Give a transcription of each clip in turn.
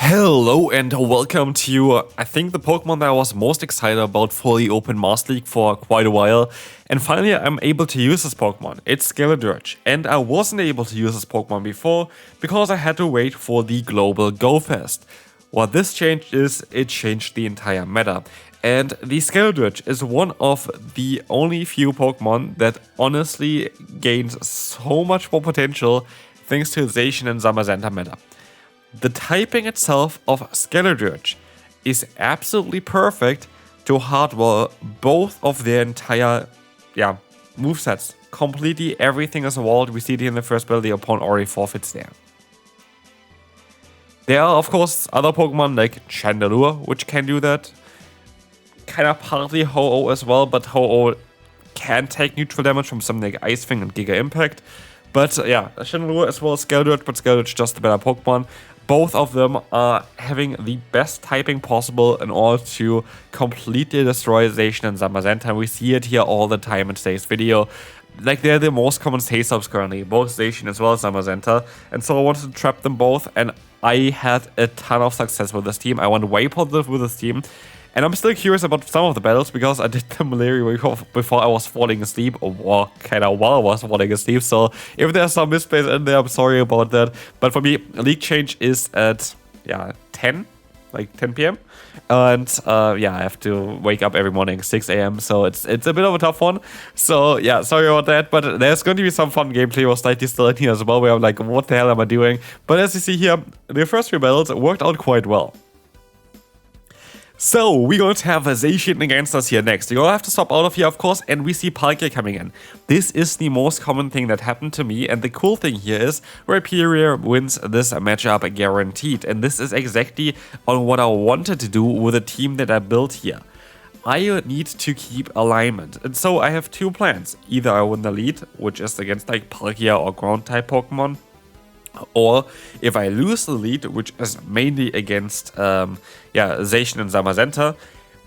Hello and welcome to, I think, the Pokemon that I was most excited about for the Open Master League for quite a while. And finally I'm able to use this Pokemon. It's Skeledirge. And I wasn't able to use this Pokemon before because I had to wait for the global Go Fest. What this changed is it changed the entire meta. And the Skeledirge is one of the only few Pokemon that honestly gains so much more potential thanks to Zacian and Zamazenta meta. The typing itself of Skeledirge is absolutely perfect to hardware both of their entire movesets. Completely everything is walled. We see it in the first battle, the opponent already forfeits there. There are of course other Pokemon like Chandelure which can do that. Kind of partly Ho-Oh as well, but Ho-Oh can take neutral damage from something like Ice Fang and Giga Impact. But yeah, Chandelure as well as Skeledirge, but Skeledirge just a better Pokemon. Both of them are having the best typing possible in order to completely destroy Zacian and Zamazenta. We see it here all the time in today's video. Like, they're the most common stay subs currently, both Zacian as well as Zamazenta. And so I wanted to trap them both, and I had a ton of success with this team. I went way positive with this team. And I'm still curious about some of the battles because I did the malaria before I was falling asleep, or kind of while I was falling asleep. So if there's some misplays in there, I'm sorry about that. But for me, league change is at 10 p.m. And I have to wake up every morning 6 a.m. So it's a bit of a tough one. So yeah, sorry about that. But there's going to be some fun gameplay or slightly still in here as well, where I'm like, what the hell am I doing? But as you see here, the first few battles worked out quite well. So, we're going to have Zacian against us here next. You're going to have to stop out of here, of course, and we see Broguiere coming in. This is the most common thing that happened to me, and the cool thing here is Broguiere wins this matchup guaranteed. And this is exactly on what I wanted to do with the team that I built here. I need to keep alignment, and so I have two plans. Either I win the lead, which is against like Broguiere or ground-type Pokemon, or if I lose the lead, which is mainly against Zacian and Zamazenta,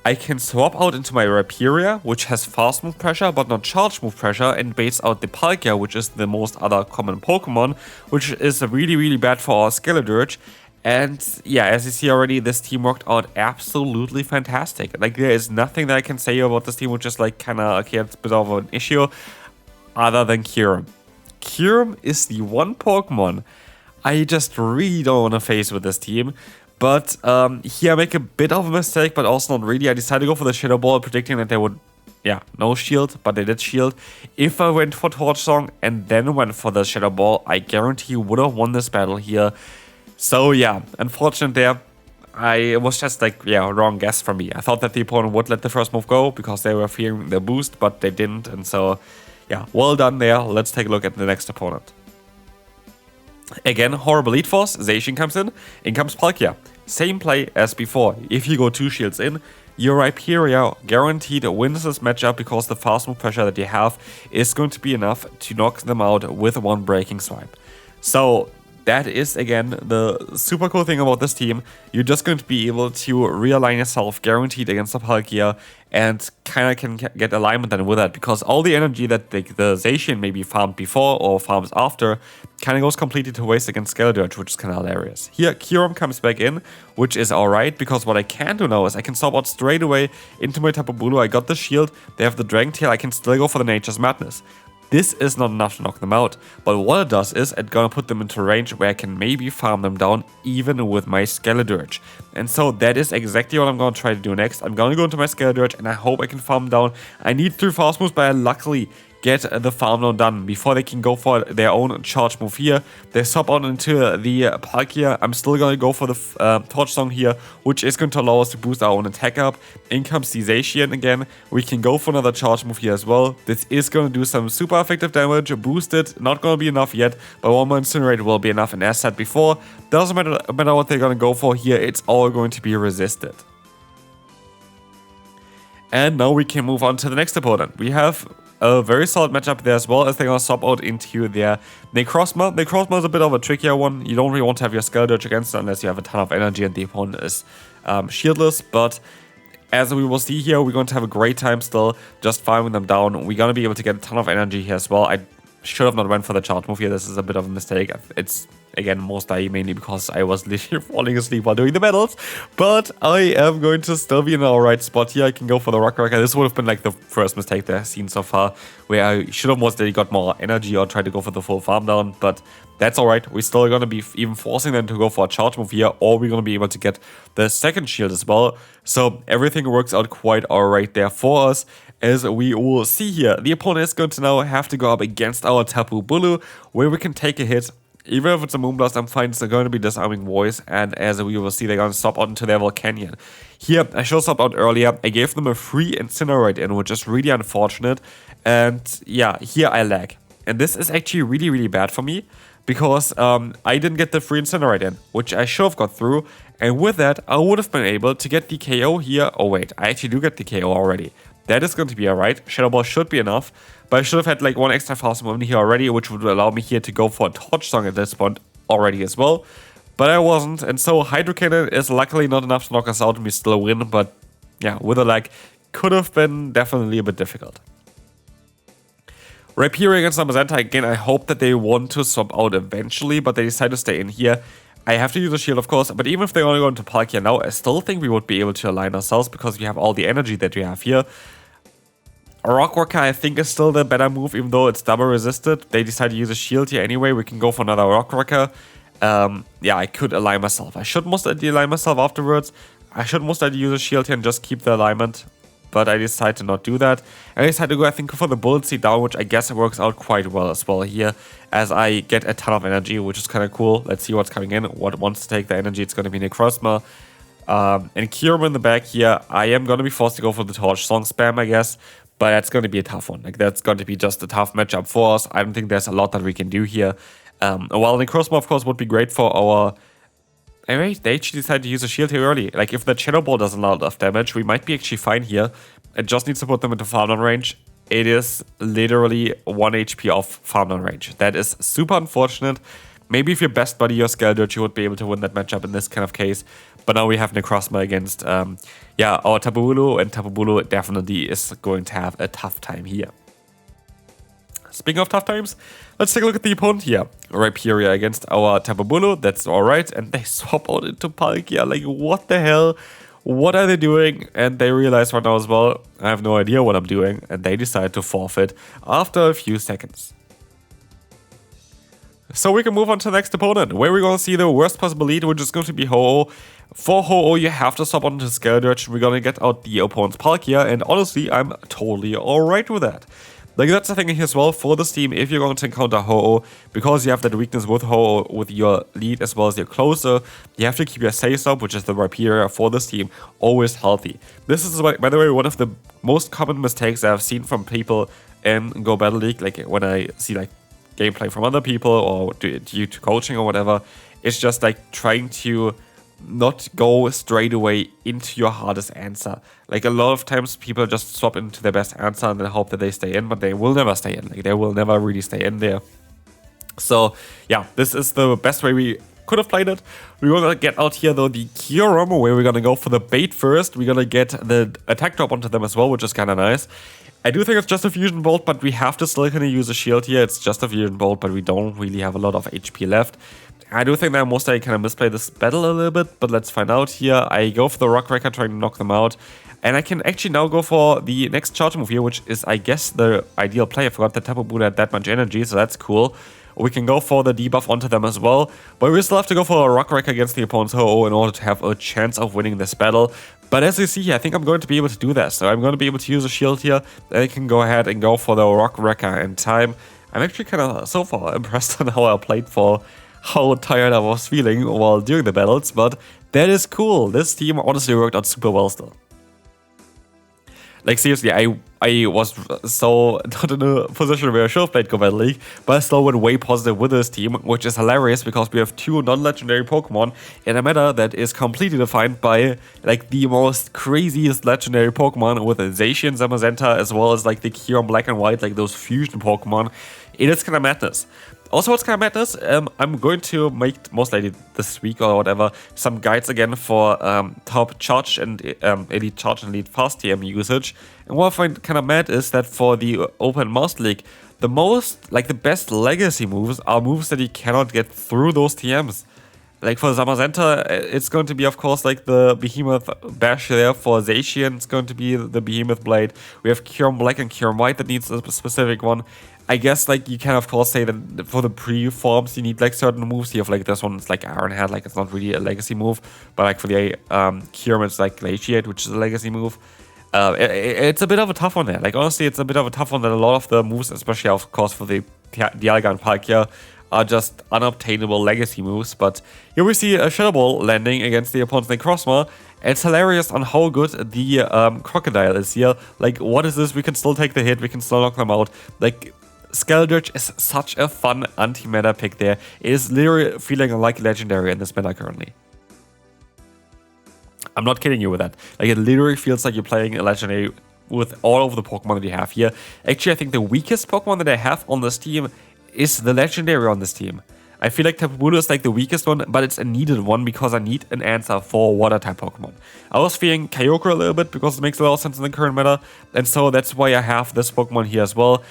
I can swap out into my Broguiere, which has fast move pressure but not charge move pressure, and baits out the Broguiere, which is the most other common Pokemon, which is really bad for our Skeledirge. And yeah, as you see already, this team worked out absolutely fantastic. Like, there is nothing that I can say about this team which is like kinda okay, it's a bit of an issue, other than Kyurem. Kyurem is the one Pokemon I just really don't want to face with this team. But here I make a bit of a mistake, but also not really. I decided to go for the Shadow Ball, predicting that they would, no shield, but they did shield. If I went for Torch Song and then went for the Shadow Ball, I guarantee you would have won this battle here. So yeah, unfortunate there. It was just like, wrong guess from me. I thought that the opponent would let the first move go because they were fearing the boost, but they didn't. And so, yeah, well done there. Let's take a look at the next opponent. Again, horrible lead force. Zacian comes in comes Broguiere. Same play as before. If you go 2 shields in, your Broguiere guaranteed wins this matchup because the fast move pressure that you have is going to be enough to knock them out with one breaking swipe. So that is, again, the super cool thing about this team. You're just going to be able to realign yourself guaranteed against the Broguiere and kind of can get alignment then with that, because all the energy that the Zacian maybe farmed before or farms after kind of goes completely to waste against Skeledirge, which is kind of hilarious. Here, Kyurem comes back in, which is alright, because what I can do now is I can swap out straight away into my Tapu Bulu. I got the shield, they have the Dragon Tail, I can still go for the Nature's Madness. This is not enough to knock them out, but what it does is it's gonna put them into range where I can maybe farm them down even with my Skeledirge. And so that is exactly what I'm gonna try to do next. I'm gonna go into my Skeledirge and I hope I can farm down. I need 3 fast moves, but I luckily get the farm down done before they can go for their own charge move here. They swap out into the Broguiere. I'm still gonna go for the Torch Song here, which is going to allow us to boost our own attack up. In comes the Zacian again. We can go for another charge move here as well. This is going to do some super effective damage. Boosted, not going to be enough yet, but one more Incinerate will be enough. And as said before, doesn't matter what they're going to go for here, it's all going to be resisted. And now we can move on to the next opponent. We have a very solid matchup there as well, as they're going to swap out into their Necrozma. Necrozma is a bit of a trickier one. You don't really want to have your Skeledirge against it unless you have a ton of energy and the opponent is shieldless. But as we will see here, we're going to have a great time still just farming them down. We're going to be able to get a ton of energy here as well. I should have not went for the charge move here. This is a bit of a mistake. It's Again, most likely mainly because I was literally falling asleep while doing the battles. But I am going to still be in the alright spot here. I can go for the Rock Wrecker. This would have been like the first mistake that I've seen so far, where I should have most likely got more energy or tried to go for the full farm down. But that's alright. We're still going to be even forcing them to go for a charge move here, or we're going to be able to get the second shield as well. So everything works out quite alright there for us. As we will see here, the opponent is going to now have to go up against our Tapu Bulu, where we can take a hit. Even if it's a Moonblast, I'm fine, it's going to be Disarming Voice, and as we will see, they're going to stop onto their Volcanion. Here, I should have stopped out earlier. I gave them a free Incinerate in, which is really unfortunate, and yeah, here I lag. And this is actually really, really bad for me, because I didn't get the free Incinerate in, which I should have got through, and with that, I would have been able to get the KO here. Oh wait, I actually do get the KO already. That is going to be alright. Shadow Ball should be enough. But I should have had like one extra fast move here already, which would allow me here to go for a Torch Song at this point already as well. But I wasn't. And so Hydro Cannon is luckily not enough to knock us out and we still win. But yeah, with a lag, could have been definitely a bit difficult. Rapier against Zamazenta. Again, I hope that they want to swap out eventually, but they decide to stay in here. I have to use a shield, of course, but even if they only go into Palkia now, I still think we would be able to align ourselves because we have all the energy that we have here. A Rock Wrecker, I think, is still the better move, even though it's double resisted. They decide to use a shield here anyway. We can go for another Rock Wrecker. Yeah, I could align myself. I should most likely align myself afterwards. I should most likely use a shield here and just keep the alignment. But I decided to not do that. I decided to go, I think, for the Bullet Seed down, which I guess works out quite well as well here, as I get a ton of energy, which is kind of cool. Let's see what's coming in. What wants to take the energy? It's going to be Necrozma. And Kyurem in the back here. I am going to be forced to go for the Torch Song spam, I guess. But that's going to be a tough one. Like, that's going to be just a tough matchup for us. I don't think there's a lot that we can do here. While Necrozma, of course, would be great for our... Anyway, they actually decided to use a shield here early. Like, if the Shadow Ball does a lot of damage, we might be actually fine here. It just needs to put them into farm down range. It is literally 1 HP off farm down range. That is super unfortunate. Maybe if your best buddy, your Skeledirge, you would be able to win that matchup in this kind of case. But now we have Necrozma against, yeah, our Tapu Bulu, and Tapu Bulu definitely is going to have a tough time here. Speaking of tough times, let's take a look at the opponent here. Rhyperior against our Tapu Bulu, that's alright, and they swap out into Palkia. Like, what the hell? What are they doing? And they realize right now as well, I have no idea what I'm doing, and they decide to forfeit after a few seconds. So we can move on to the next opponent, where we're going to see the worst possible lead, which is going to be Ho-Oh. For Ho-Oh, you have to stop onto Skeledirge. We're going to get out the opponent's Palkia, and honestly, I'm totally alright with that. Like, that's the thing here as well for this team. If you're going to encounter Ho-Oh, because you have that weakness with Ho-Oh, with your lead as well as your closer, you have to keep your Sace up, which is the Rhyperior for this team, always healthy. This is, by the way, one of the most common mistakes I've seen from people in Go Battle League. Like, when I see, like, gameplay from other people or due to coaching or whatever, it's just like trying to not go straight away into your hardest answer. Like, a lot of times people just swap into their best answer and then hope that they stay in, but they will never stay in. Like, they will never really stay in there. So yeah, this is the best way we could have played it. We're gonna get out here though the Kyurem, where we're gonna go for the bait first. We're gonna get the attack drop onto them as well, which is kind of nice. I do think it's just a Fusion Bolt, but we have to still kind of use a shield here. It's just a Fusion Bolt, but we don't really have a lot of HP left. I do think that most I kind of misplayed this battle a little bit, but let's find out here. I go for the Rock Wrecker, trying to knock them out. And I can actually now go for the next charge move here, which is, I guess, the ideal play. I forgot that Tapu Bulu had that much energy, so that's cool. We can go for the debuff onto them as well, but we still have to go for a Rock Wrecker against the opponent's Ho-Oh in order to have a chance of winning this battle. But as you see here, I think I'm going to be able to do that. So I'm going to be able to use a shield here. Then I can go ahead and go for the Rock Wrecker in time. I'm actually kind of, so far, impressed on how I played for how tired I was feeling while doing the battles. But that is cool. This team honestly worked out super well still. Like, seriously, I was so not in a position where I should have played Go Battle League, but I still went way positive with this team, which is hilarious because we have two non-legendary Pokemon in a meta that is completely defined by, like, the most craziest legendary Pokemon with Zacian, Zamazenta, as well as, like, the Kyurem Black and White, like, those fusion Pokemon. It is kind of madness. Also, what's kind of madness, I'm going to make, most likely this week or whatever, some guides again for top charge and elite charge and elite fast TM usage. And what I find kind of mad is that for the Open Master League, the best legacy moves are moves that you cannot get through those TMs. Like for Zamazenta, it's going to be, of course, like the Behemoth Bash there. For Zacian, it's going to be the Behemoth Blade. We have Kyurem Black and Kyurem White that needs a specific one. I guess, like, you can, of course, say that for the pre-forms, you need, like, certain moves. You have, like, this one, it's like Iron Head, like, it's not really a legacy move. But, like, for the Kyurem, it's, like, Glaciate, which is a legacy move. It's a bit of a tough one there. Like, honestly, it's a bit of a tough one that a lot of the moves, especially, of course, for the Dialga and Palkia, are just unobtainable legacy moves. But here we see a Shadow Ball landing against the opponent's Necrozma. It's hilarious on how good the Crocodile is here. Like, what is this? We can still take the hit. We can still knock them out. Like, Skeledirge is such a fun anti-meta pick there. It is literally feeling like legendary in this meta currently. I'm not kidding you with that. Like, it literally feels like you're playing a legendary with all of the Pokemon that you have here. Actually, I think the weakest Pokemon that I have on this team is the legendary on this team. I feel like Tapu Bulu is like the weakest one, but it's a needed one because I need an answer for water-type Pokemon. I was fearing Kyogre a little bit because it makes a lot of sense in the current meta, and so that's why I have this Pokemon here as well.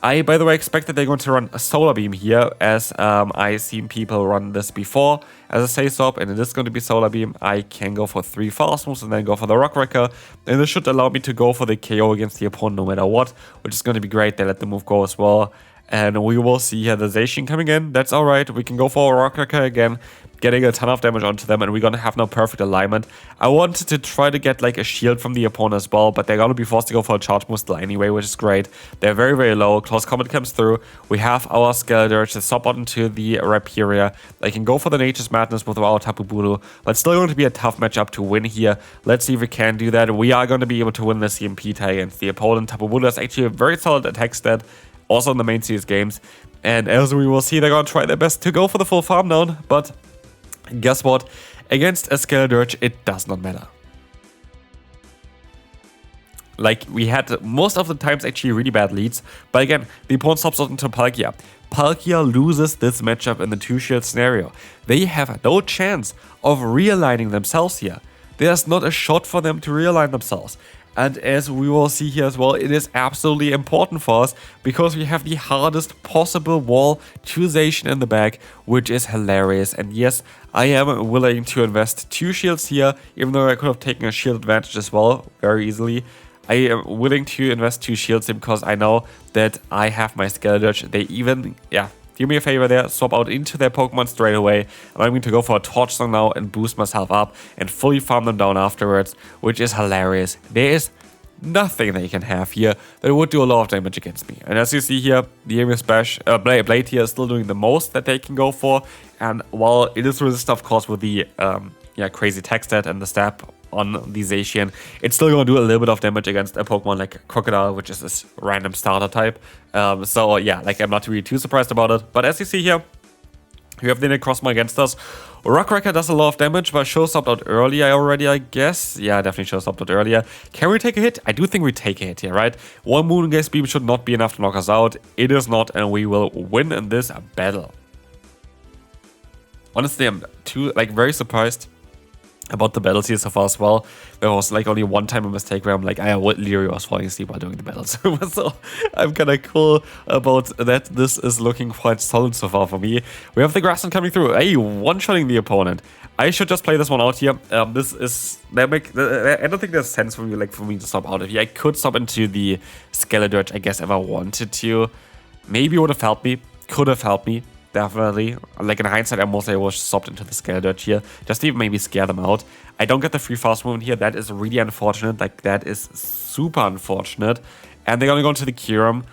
I, by the way, expect that they're going to run a Solar Beam here, as I've seen people run this before as a Safe Swap, and it is going to be Solar Beam. I can go for 3 fast moves and then go for the Rock Wrecker, and this should allow me to go for the KO against the opponent no matter what, which is going to be great. They let the move go as well. And we will see here the Zacian coming in. That's alright. We can go for a Rock Wrecker again, getting a ton of damage onto them, and we're gonna have no perfect alignment. I wanted to try to get like a shield from the opponent as well, but they're gonna be forced to go for a charge move still anyway, which is great. They're very, very low. Close Combat comes through. We have our Skeledirge to swap out into the Rhyperior. They can go for the Nature's Madness with our Tapu Bulu, but still going to be a tough matchup to win here. Let's see if we can do that. We are going to be able to win the CMP tie against the opponent. Tapu Bulu is actually a very solid attack stat, also in the main series games. And as we will see, they're going to try their best to go for the full farm down, but guess what? Against a Skeledirge, it does not matter. Like, we had most of the times actually really bad leads, but again, the opponent stops out into Palkia. Palkia loses this matchup in the 2-shield scenario. They have no chance of realigning themselves here. There's not a shot for them to realign themselves. And as we will see here as well, it is absolutely important for us because we have the hardest possible wall to Zacian in the back, which is hilarious. And yes, I am willing to invest 2 shields here, even though I could have taken a shield advantage as well very easily. I am willing to invest 2 shields because I know that I have my Skeledirge. They even, do me a favor there, swap out into their Pokemon straight away. And I'm going to go for a Torch Song now and boost myself up and fully farm them down afterwards, which is hilarious. There is nothing they can have here that would do a lot of damage against me. And as you see here, the Behemoth Bash Blade here is still doing the most that they can go for. And while it is resistant, of course, with the crazy tech stat and the stab on the Zacian, it's still going to do a little bit of damage against a Pokemon like Crocodile, which is this random starter type. So yeah, like, I'm not really too surprised about it. But as you see here, we have the Necrozma against us. Rock Wrecker does a lot of damage, but show stopped out earlier already, I guess. Yeah, definitely show stopped out earlier. Can we take a hit? I do think we take a hit here, right? 1 Moongaze Beam should not be enough to knock us out. It is not, and we will win in this battle. Honestly, I'm very surprised about the battles here so far as well. There was like only one time a mistake where I'm like, I literally was falling asleep while doing the battles. So I'm kind of cool about that. This is looking quite solid so far for me. We have the Grassland coming through. Hey, one-shotting the opponent. I should just play this one out here. I don't think there's sense for me to stop out of here. I could stop into the Skeledirge, I guess, if I wanted to. Maybe it would have helped me. Could have helped me. Definitely. Like, in hindsight, I mostly was stopped into the Skeledirge here, just to even maybe scare them out. I don't get the free fast movement here. That is really unfortunate. Like, that is super unfortunate. And they're gonna go into the Kyurem.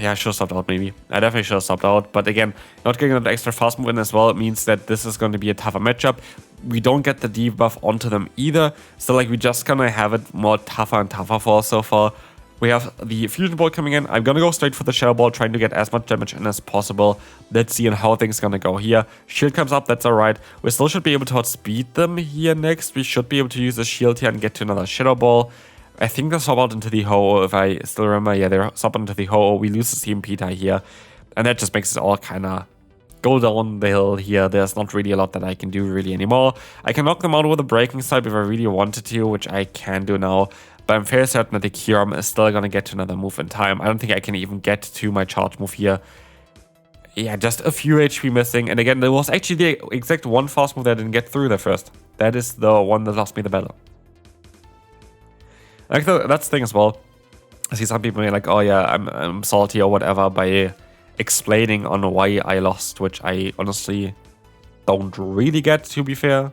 Yeah, I should have stopped out maybe. I definitely should have stopped out. But again, not getting that extra fast movement as well, it means that this is going to be a tougher matchup. We don't get the debuff onto them either. So, like, we just gonna have it more tougher and tougher for us so far. We have the Fusion Ball coming in. I'm gonna go straight for the Shadow Ball, trying to get as much damage in as possible. Let's see how things gonna go here. Shield comes up, that's alright. We still should be able to outspeed them here next. We should be able to use the shield here and get to another Shadow Ball. I think they swap out into the Ho-Oh, if I still remember. Yeah, they swap out into the Ho-Oh. We lose the CMP tie here. And that just makes it all kind of go down the hill here. There's not really a lot that I can do really anymore. I can knock them out with a Breaking Swipe if I really wanted to, which I can do now. but I'm fairly certain that the Kyurem is still gonna get to another move in time. I don't think I can even get to my charge move here. Yeah, just a few HP missing. And again, there was actually the exact one fast move that I didn't get through there first. That is the one that lost me the battle. Like that's the thing as well. I see some people being like, oh yeah, I'm salty or whatever by explaining on why I lost, which I honestly don't really get, to be fair.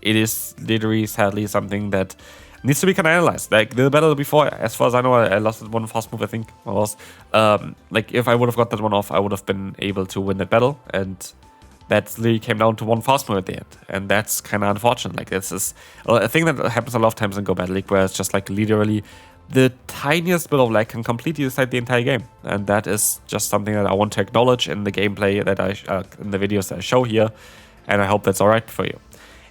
It is literally, sadly, something that needs to be kind of analyzed. Like the battle before, as far as I know, I lost one fast move, I think. I was like, if I would have got that one off, I would have been able to win that battle. And that literally came down to one fast move at the end. And that's kind of unfortunate. Like, this is a thing that happens a lot of times in Go Battle League, where it's just like literally the tiniest bit of lag can completely decide the entire game. And that is just something that I want to acknowledge in the gameplay that in the videos that I show here. And I hope that's alright for you.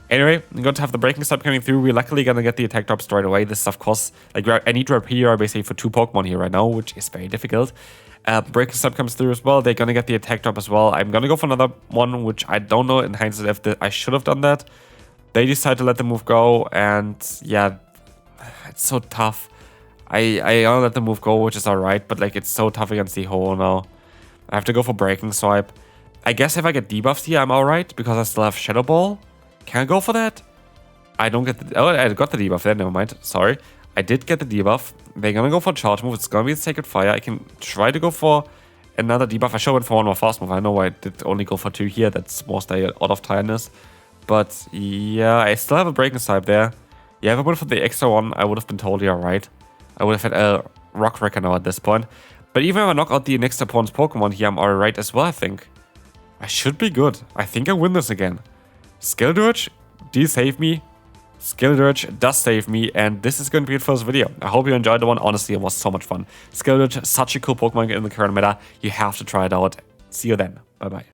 Anyway, I'm going to have the Breaking Stab coming through. We're luckily going to get the attack drop straight away. This is, of course, like, I need to repair basically for 2 Pokemon here right now, which is very difficult. Breaking Stab comes through as well. They're going to get the attack drop as well. I'm going to go for another one, which I don't know in hindsight if I should have done that. They decide to let the move go, and yeah, it's so tough. I let the move go, which is alright, but like, it's so tough against the Ho now. I have to go for Breaking Swipe. I guess if I get debuffed here, I'm alright, because I still have Shadow Ball. Can I go for that? I don't get the... Oh, I got the debuff there. Never mind. Sorry. I did get the debuff. They're gonna go for Charge Move. It's gonna be a Sacred Fire. I can try to go for another debuff. I should have went for one more Fast Move. I know I did only go for 2 here. That's mostly out of tiredness. But yeah, I still have a Breaking Swipe there. Yeah, if I went for the extra one, I would have been totally alright. I would have had a Rock Wrecker now at this point. But even if I knock out the next opponent's Pokemon here, I'm alright as well, I think. I should be good. I think I win this again. Skeledirge, do you save me? Skeledirge does save me, and this is going to be it for this video. I hope you enjoyed the one. Honestly, it was so much fun. Skeledirge, such a cool Pokemon in the current meta. You have to try it out. See you then. Bye-bye.